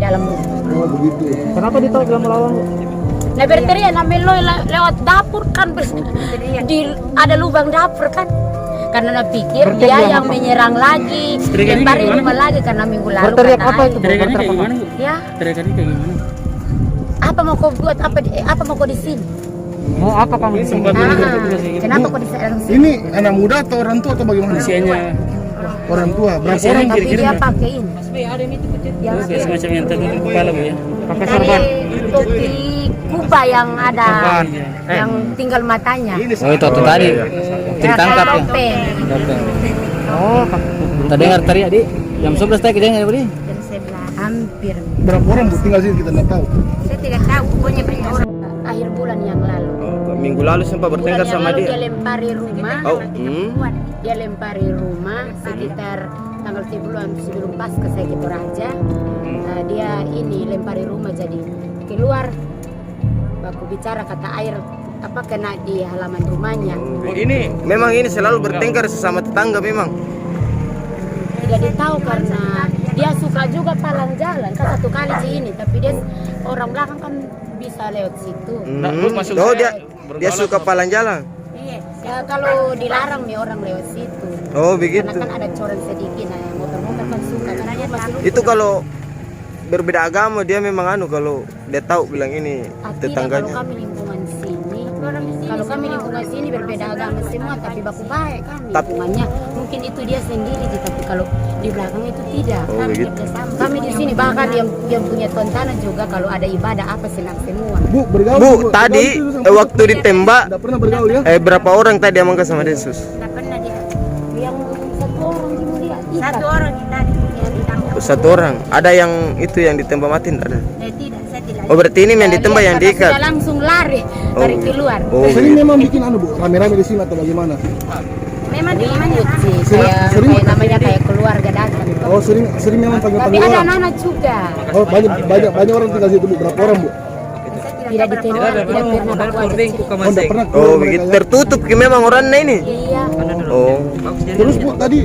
dalam rumah. Oh begitu. Kenapa ditolak dalam melawan, Bu? Nah berteriak namelo lewat dapur kan ada lubang dapur kan. Karena pikir dia yang menyerang lagi, lempari rumah lagi karena minggu lalu. Berteriak apa itu? Teriakannya kayak gimana, Bu? Ya, Teriakannya kayak gimana? apa mau kau buat? Apa mau kau di sini? Mau apa kamu di sini? Kenapa kau di sini? Ini anak muda atau orang tua atau bagaimana? Usianya Orang tua. Berapa Usianya orang? Tapi kira-kira dia berapa? pakai ini. Yang Kayak semacam yang tertutup kepala, Bu ya. Pakai sorban. topi kuba yang ada, Sorban. yang tinggal matanya. Oh itu tadi ditangkap ya. Topeng. Oh, Tadi dengar teriak di jam 11 tadi kejadian Budi. Jam 11 hampir. Berapa orang Bu tinggal sini kita nggak tahu. Saya tidak tahu, pokoknya berapa orang. Akhir bulan yang lalu. Minggu lalu sempat bertengkar Bulan yang sama lalu dia. dia lempari rumah. Oh, Dia lempari rumah sekitar tanggal 10 sebelum Pasca saya ke Toraja. Dia ini lempari rumah jadi keluar. Baku bicara kata air apa kena di halaman rumahnya. Memang ini selalu bertengkar sesama tetangga memang. Tidak tahu karena dia suka juga palang jalan kan satu kali sih ini, tapi dia orang belakang kan bisa lewat situ. Oh dia suka palang jalan. Iya. Ya, kalau dilarang nih orang lewat situ. Oh Karena begitu. kan ada corong sedikit, nah motor-motor kan suka karena dia masih Itu kalau berbeda agama dia memang kalau dia tahu bilang ini Tidak, tetangganya. kalau kami lingkungan sini berbeda agama semua tapi baku baik kan lingkungannya. Mungkin itu dia sendiri sih, tapi kalau di belakang itu tidak. Oh, Kami begitu. bersama. Kami di sini bahkan yang punya tontonan juga kalau ada ibadah apa senang semua. Bu bergaul. Bu Bu. tadi waktu ditembak Nggak pernah bergaul ya? berapa orang tadi yang mangga sama Densus? Tidak pernah dia. Yang satu orang di mulia. Satu orang yang tadi yang ditangkap. Satu orang. Ada yang itu yang ditembak mati enggak ada? Tidak, saya tidak. Oh berarti ini yang ditembak yang Karena diikat. sudah langsung lari keluar. Oh Sering gitu. memang bikin Bu rame-rame di sini atau bagaimana? Memang di mana sih kayak namanya kayak keluarga datang. Oh sering memang Tapi panggil ada orang. anak-anak juga. Oh banyak orang tinggal situ Bu. Berapa orang Bu? Tidak ditembak, tidak pernah baku. Oh nggak pernah. Oh begitu tertutup memang orangnya ini. Iya. Oh Terus Bu tadi